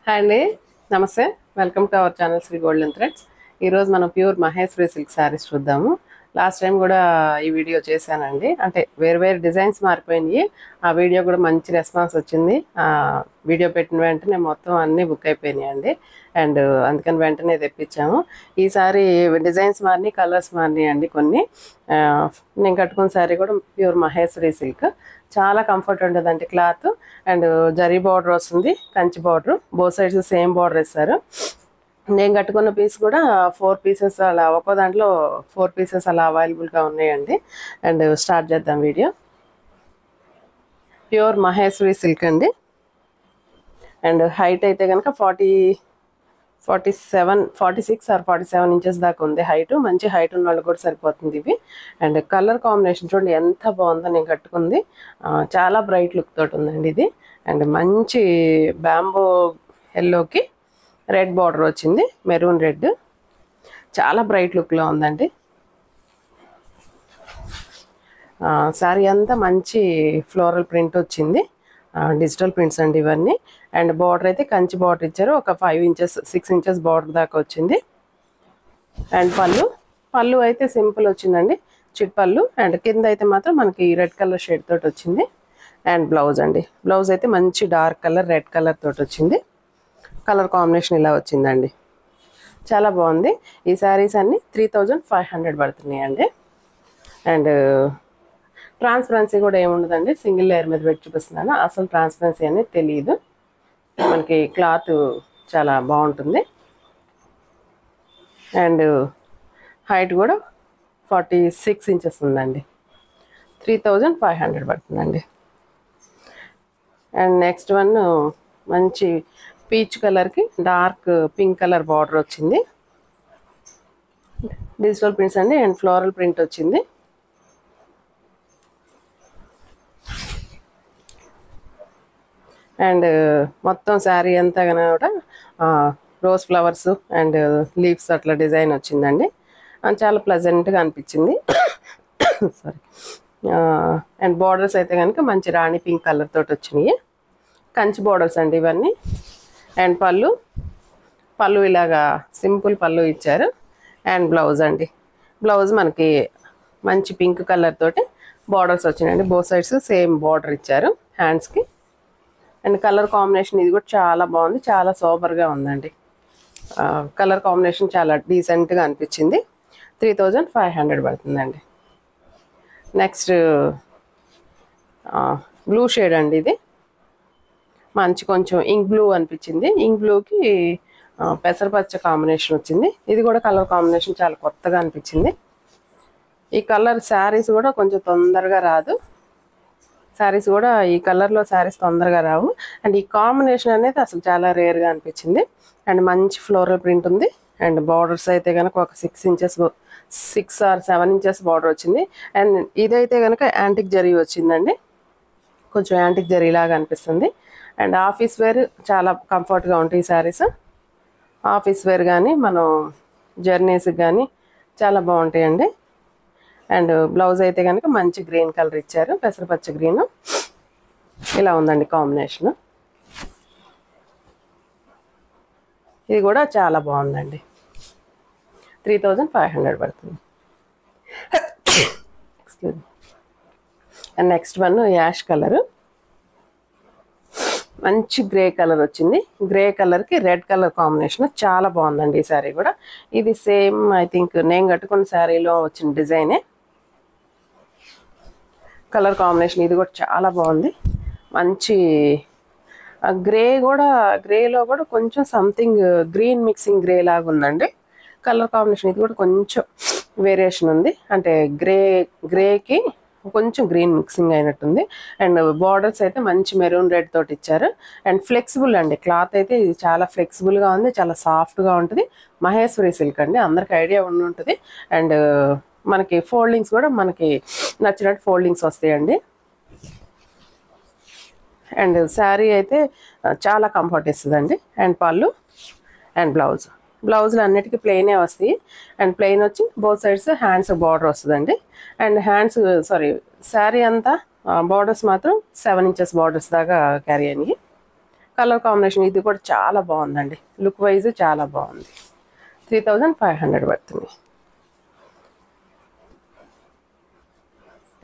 Hi అండి, నమస్తే. Welcome to our channel Sri Golden Threads. ఈరోజు మనం ప్యూర్ మహేశ్వరి సిల్క్ శారీస్ చూద్దాము. లాస్ట్ టైం కూడా ఈ వీడియో చేశానండి. అంటే వేరు డిజైన్స్ మారిపోయినాయి. ఆ వీడియో కూడా మంచి రెస్పాన్స్ వచ్చింది. వీడియో పెట్టిన వెంటనే మొత్తం అన్నీ బుక్ అయిపోయినాయండి. అండ్ అందుకని వెంటనే తెప్పించాము. ఈసారి డిజైన్స్ మారినాయి, కలర్స్ మారినాయి అండి కొన్ని. నేను కట్టుకున్న శారీ కూడా ప్యూర్ మహేశ్వరి సిల్క్. చాలా కంఫర్ట్ ఉంటుందండి క్లాత్. అండ్ జరీ బార్డర్ వస్తుంది, Kanchi border, both sides same border ఇస్తారు. నేను కట్టుకున్న పీస్ కూడా 4 పీసెస్ అలా, ఒక్కో దాంట్లో 4 పీసెస్ అలా అవైలబుల్గా ఉన్నాయండి. అండ్ స్టార్ట్ చేద్దాం వీడియో. ప్యూర్ మహేశ్వరి సిల్క్ అండి. అండ్ హైట్ అయితే కనుక 46 ఆర్ 47 ఇంచెస్ దాకా ఉంది హైట్. మంచి హైట్ ఉన్న వాళ్ళు కూడా సరిపోతుంది ఇవి. అండ్ కలర్ కాంబినేషన్ చూడండి ఎంత బాగుందో. నేను కట్టుకుంది చాలా బ్రైట్ లుక్ తోటి ఉందండి ఇది. అండ్ మంచి బ్యాంబో ఎల్లోకి రెడ్ బార్డర్ వచ్చింది, మెరూన్ రెడ్. చాలా బ్రైట్ లుక్లో ఉందండి. శారీ అంతా మంచి ఫ్లోరల్ ప్రింట్ వచ్చింది, డిజిటల్ ప్రింట్స్ అండి ఇవన్నీ. అండ్ బార్డర్ అయితే కంచి బార్డర్ ఇచ్చారు, ఒక 5 ఇంచెస్ 6 ఇంచెస్ బార్డర్ దాకా వచ్చింది. అండ్ పళ్ళు అయితే సింపుల్ వచ్చిందండి, చిట్ పళ్ళు. అండ్ కింద అయితే మాత్రం మనకి రెడ్ కలర్ షేడ్ తోటి వచ్చింది. అండ్ బ్లౌజ్ అండి, బ్లౌజ్ అయితే మంచి డార్క్ కలర్ రెడ్ కలర్ తోటి వచ్చింది. కలర్ కాంబినేషన్ ఇలా వచ్చిందండి, చాలా బాగుంది. ఈ శారీస్ అన్నీ 3500 పడుతున్నాయండి. అండ్ ట్రాన్స్పరెన్సీ కూడా ఏముండదండి, సింగిల్ లేయర్ మీద పెట్టి చూపిస్తున్నాను. అసలు ట్రాన్స్పరెన్సీ అనేది తెలియదు మనకి. క్లాత్ చాలా బాగుంటుంది. అండ్ హైట్ కూడా 46 ఇంచెస్ ఉందండి. 3500 పడుతుందండి. అండ్ నెక్స్ట్ వన్ మంచి పీచ్ కలర్కి డార్క్ పింక్ కలర్ బార్డర్ వచ్చింది, డిజిటల్ ప్రింట్స్ అండి. అండ్ ఫ్లోరల్ ప్రింట్ వచ్చింది. అండ్ మొత్తం శారీ అంతా కూడా రోజ్ ఫ్లవర్స్ అండ్ లీవ్స్ అట్లా డిజైన్ వచ్చిందండి. చాలా ప్లెజెంట్గా అనిపించింది. సారీ. అండ్ బార్డర్స్ అయితే కనుక మంచి రాణి పింక్ కలర్ తోటి వచ్చినాయి, కంచి బార్డర్స్ అండి ఇవన్నీ. అండ్ పళ్ళు ఇలాగా సింపుల్ పళ్ళు ఇచ్చారు. అండ్ బ్లౌజ్ అండి, బ్లౌజ్ మనకి మంచి పింక్ కలర్ తోటి బార్డర్స్ వచ్చినాయండి. బోత్ సైడ్స్ సేమ్ బార్డర్ ఇచ్చారు హ్యాండ్స్కి. అండ్ కలర్ కాంబినేషన్ ఇది కూడా చాలా బాగుంది, చాలా సూపర్గా ఉందండి. కలర్ కాంబినేషన్ చాలా డీసెంట్గా అనిపించింది. 3500 పడుతుందండి. నెక్స్ట్ బ్లూ షేడ్ అండి ఇది. మంచి కొంచెం ఇంక్ బ్లూ అనిపించింది. ఇంక్ బ్లూకి పెసరపచ్చ కాంబినేషన్ వచ్చింది. ఇది కూడా కలర్ కాంబినేషన్ చాలా కొత్తగా అనిపించింది. ఈ కలర్ శారీస్ కూడా కొంచెం తొందరగా రాదు. శారీస్ కూడా ఈ కలర్లో శారీస్ తొందరగా రావు. అండ్ ఈ కాంబినేషన్ అనేది అసలు చాలా రేర్గా అనిపించింది. అండ్ మంచి ఫ్లోరల్ ప్రింట్ ఉంది. అండ్ బార్డర్స్ అయితే కనుక ఒక 6 ఆర్ 7 ఇంచెస్ బార్డర్ వచ్చింది. అండ్ ఇదైతే కనుక యాంటిక్ జరీ వచ్చిందండి, కొంచెం యాంటిక్ జరీ లాగా అనిపిస్తుంది. అండ్ ఆఫీస్ వేర్ చాలా కంఫర్ట్గా ఉంటాయి ఈ శారీస్. ఆఫీస్ వేర్ కానీ మనం జర్నీస్కి కానీ చాలా బాగుంటాయండి. అండ్ బ్లౌజ్ అయితే కనుక మంచి గ్రీన్ కలర్ ఇచ్చారు, పెసరపచ్చ గ్రీన్. ఇలా ఉందండి కాంబినేషన్. ఇది కూడా చాలా బాగుందండి. 3500 పడుతుంది. And next one ash colour, మంచి గ్రే కలర్ వచ్చింది. గ్రే కలర్కి రెడ్ కలర్ కాంబినేషన్ చాలా బాగుందండి ఈ శారీ కూడా. ఇది సేమ్ ఐ థింక్ నేను కట్టుకున్న శారీలో వచ్చిన డిజైనే. కలర్ కాంబినేషన్ ఇది కూడా చాలా బాగుంది. మంచి గ్రేలో కూడా కొంచెం సంథింగ్ గ్రీన్ మిక్సింగ్ గ్రే లాగా ఉందండి కలర్ కాంబినేషన్. ఇది కూడా కొంచెం వేరియేషన్ ఉంది, అంటే గ్రేకి కొంచెం గ్రీన్ మిక్సింగ్ అయినట్టుంది. అండ్ బార్డర్స్ అయితే మంచి మెరూన్ రెడ్ తోటి ఇచ్చారు. అండ్ ఫ్లెక్సిబుల్ అండి, క్లాత్ అయితే ఇది చాలా ఫ్లెక్సిబుల్గా ఉంది, చాలా సాఫ్ట్గా ఉంటుంది. మహేశ్వరి సిల్క్ అండి, అందరికి ఐడియా ఉండి ఉంటుంది. అండ్ మనకి ఫోల్డింగ్స్ కూడా మనకి నచ్చినట్టు ఫోల్డింగ్స్ వస్తాయండి. అండ్ శారీ అయితే చాలా కంఫర్ట్ ఇస్తుందండి. అండ్ పళ్ళు అండ్ బ్లౌజులు అన్నిటికీ ప్లెయినే వస్తాయి. అండ్ ప్లెయిన్ వచ్చి బోత్ సైడ్స్ హ్యాండ్స్ బార్డర్ వస్తుందండి. అండ్ శారీ అంతా బార్డర్స్ మాత్రం 7 ఇంచెస్ బార్డర్స్ దాకా క్యారీ అయినాయి. కలర్ కాంబినేషన్ ఇది కూడా చాలా బాగుందండి, లుక్ వైజ్ చాలా బాగుంది. 3500 పడుతుంది.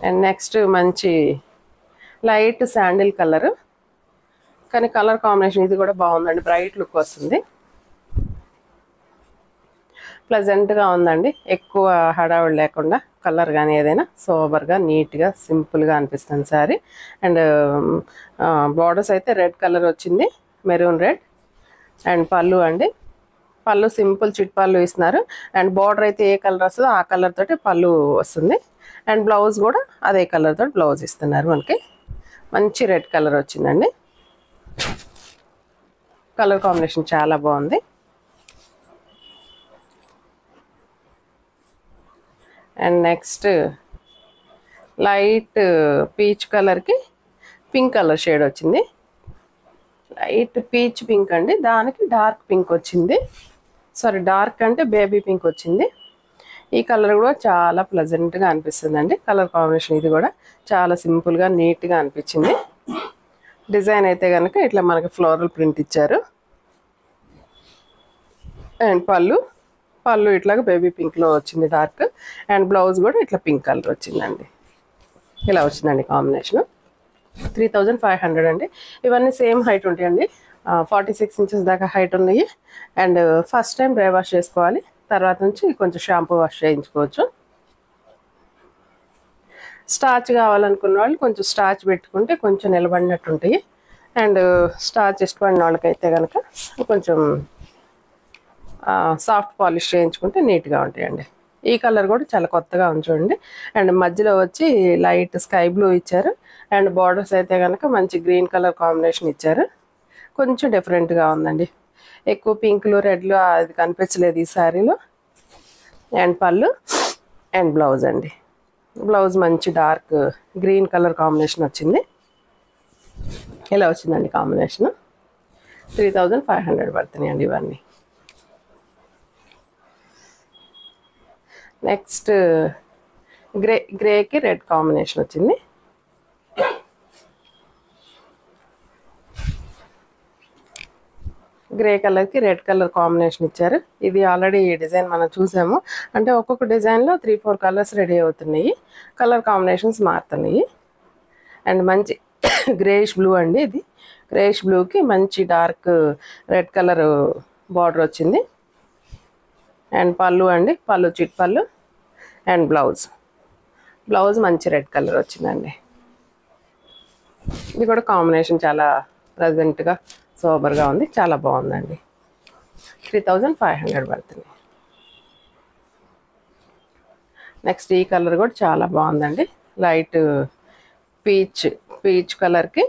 అండ్ నెక్స్ట్ మంచి లైట్ శాండిల్ కలర్, కానీ కలర్ కాంబినేషన్ ఇది కూడా బాగుందండి, బ్రైట్ లుక్ వస్తుంది, ప్లెజెంట్గా ఉందండి. ఎక్కువ హడావుడి లేకుండా కలర్ కానీ ఏదైనా సోబర్గా నీట్గా సింపుల్గా అనిపిస్తుంది సారీ. అండ్ బార్డర్స్ అయితే రెడ్ కలర్ వచ్చింది, మెరూన్ రెడ్. అండ్ పళ్ళు అండి, పళ్ళు సింపుల్ చిట్ పళ్ళు ఇస్తున్నారు. అండ్ బార్డర్ అయితే ఏ కలర్ వస్తుందో ఆ కలర్ తోటి పళ్ళు వస్తుంది. అండ్ బ్లౌజ్ కూడా అదే కలర్ తోటి బ్లౌజ్ ఇస్తున్నారు మనకి. మంచి రెడ్ కలర్ వచ్చిందండి, కలర్ కాంబినేషన్ చాలా బాగుంది. అండ్ నెక్స్ట్ లైట్ పీచ్ కలర్కి పింక్ కలర్ షేడ్ వచ్చింది. లైట్ పీచ్ పింక్ అండి, దానికి డార్క్ పింక్ వచ్చింది. సారీ, డార్క్ అంటే బేబీ పింక్ వచ్చింది. ఈ కలర్ కూడా చాలా ప్లెజెంట్గా అనిపిస్తుందండి. కలర్ కాంబినేషన్ ఇది కూడా చాలా సింపుల్గా నీట్గా అనిపించింది. డిజైన్ అయితే కనుక ఇట్లా మనకి ఫ్లోరల్ ప్రింట్ ఇచ్చారు. అండ్ పళ్ళు ఇట్లాగా బేబీ పింక్లో వచ్చింది డార్క్. అండ్ బ్లౌజ్ కూడా ఇట్లా పింక్ కలర్ వచ్చిందండి. ఇలా వచ్చిందండి కాంబినేషన్. 3500 అండి. ఇవన్నీ సేమ్ హైట్ ఉంటాయండి, 46 ఇంచెస్ దాకా హైట్ ఉన్నాయి. And first time dry wash చేసుకోవాలి, తర్వాత నుంచి కొంచెం షాంపూ వాష్ చేయించుకోవచ్చు. స్టార్చ్ కావాలనుకున్న వాళ్ళు కొంచెం స్టార్చ్ పెట్టుకుంటే కొంచెం నిలబడినట్టు ఉంటాయి. అండ్ స్టార్చ్ ఇష్టపడిన వాళ్ళకైతే కనుక కొంచెం సాఫ్ట్ పాలిష్ చేయించుకుంటే నీట్గా ఉంటాయండి. ఈ కలర్ కూడా చాలా కొత్తగా ఉంది చూడండి. అండ్ మధ్యలో వచ్చి లైట్ స్కై బ్లూ ఇచ్చారు. అండ్ బార్డర్స్ అయితే కనుక మంచి గ్రీన్ కలర్ కాంబినేషన్ ఇచ్చారు. కొంచెం డిఫరెంట్గా ఉందండి, ఎక్కువ పింక్లు రెడ్లు అది కనిపించలేదు ఈ శారీలో. అండ్ పళ్ళు అండ్ బ్లౌజ్ అండి, బ్లౌజ్ మంచి డార్క్ గ్రీన్ కలర్ కాంబినేషన్ వచ్చింది. ఇలా వచ్చిందండి కాంబినేషన్. 3500 పడుతున్నాయండి ఇవన్నీ. నెక్స్ట్ గ్రేకి రెడ్ కాంబినేషన్ వచ్చింది. గ్రే కలర్కి రెడ్ కలర్ కాంబినేషన్ ఇచ్చారు. ఇది ఆల్రెడీ ఈ డిజైన్ మనం చూసాము. అంటే ఒక్కొక్క డిజైన్లో 3-4 కలర్స్ రెడీ అవుతున్నాయి, కలర్ కాంబినేషన్స్ మారుతున్నాయి. అండ్ మంచి గ్రేష్ బ్లూ అండి, ఇది గ్రేష్ బ్లూకి మంచి డార్క్ రెడ్ కలర్ బార్డర్ వచ్చింది. అండ్ పళ్ళు అండి, పళ్ళు చిట్ పళ్ళు. అండ్ బ్లౌజ్ మంచి రెడ్ కలర్ వచ్చిందండి. ఇది కూడా కాంబినేషన్ చాలా ప్రజెంట్గా సోబర్గా ఉంది, చాలా బాగుందండి. 3500 పడుతుంది. నెక్స్ట్ ఈ కలర్ కూడా చాలా బాగుందండి, లైట్ పీచ్ కలర్కి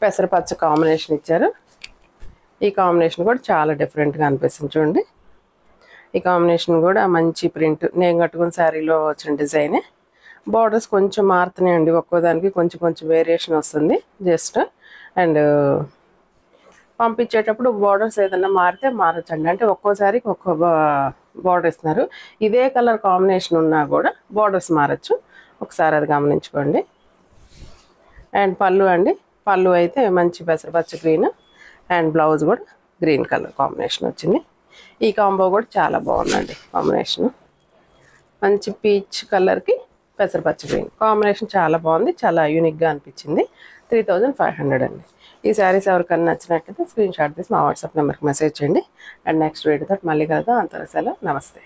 పెసరపచ్చ కాంబినేషన్ ఇచ్చారు. ఈ కాంబినేషన్ కూడా చాలా డిఫరెంట్గా అనిపిస్తుంది చూడండి. ఈ కాంబినేషన్ కూడా మంచి ప్రింట్, నేను కట్టుకున్న శారీలో వచ్చిన డిజైనే. బార్డర్స్ కొంచెం మారుతున్నాయండి, ఒక్కోదానికి కొంచెం వేరియేషన్ వస్తుంది జస్ట్. అండ్ పంపించేటప్పుడు బార్డర్స్ ఏదైనా మారితే మారచ్చండి, అంటే ఒక్కోసారికి ఒక్కో బార్డర్ ఇస్తున్నారు. ఇదే కలర్ కాంబినేషన్ ఉన్నా కూడా బార్డర్స్ మారచ్చు, ఒకసారి అది గమనించుకోండి. అండ్ పళ్ళు అండి, పళ్ళు అయితే మంచి పెసరపచ్చ గ్రీన్. అండ్ బ్లౌజ్ కూడా గ్రీన్ కలర్ కాంబినేషన్ వచ్చింది. ఈ కాంబో కూడా చాలా బాగుందండి కాంబినేషన్, మంచి పీచ్ కలర్కి పెసరపచ్చ గ్రీన్ కాంబినేషన్ చాలా బాగుంది, చాలా యూనిక్గా అనిపించింది. 3500 అండి. ఈ శారీస్ ఎవరికైనా నచ్చినట్లయితే స్క్రీన్ షాట్ తీసి మా వాట్సాప్ నెంబర్కి మెసేజ్ చేయండి. అండ్ నెక్స్ట్ వీడియోతో మళ్ళీ కలుద్దాం. అంతవరకు సెలవు, నమస్తే.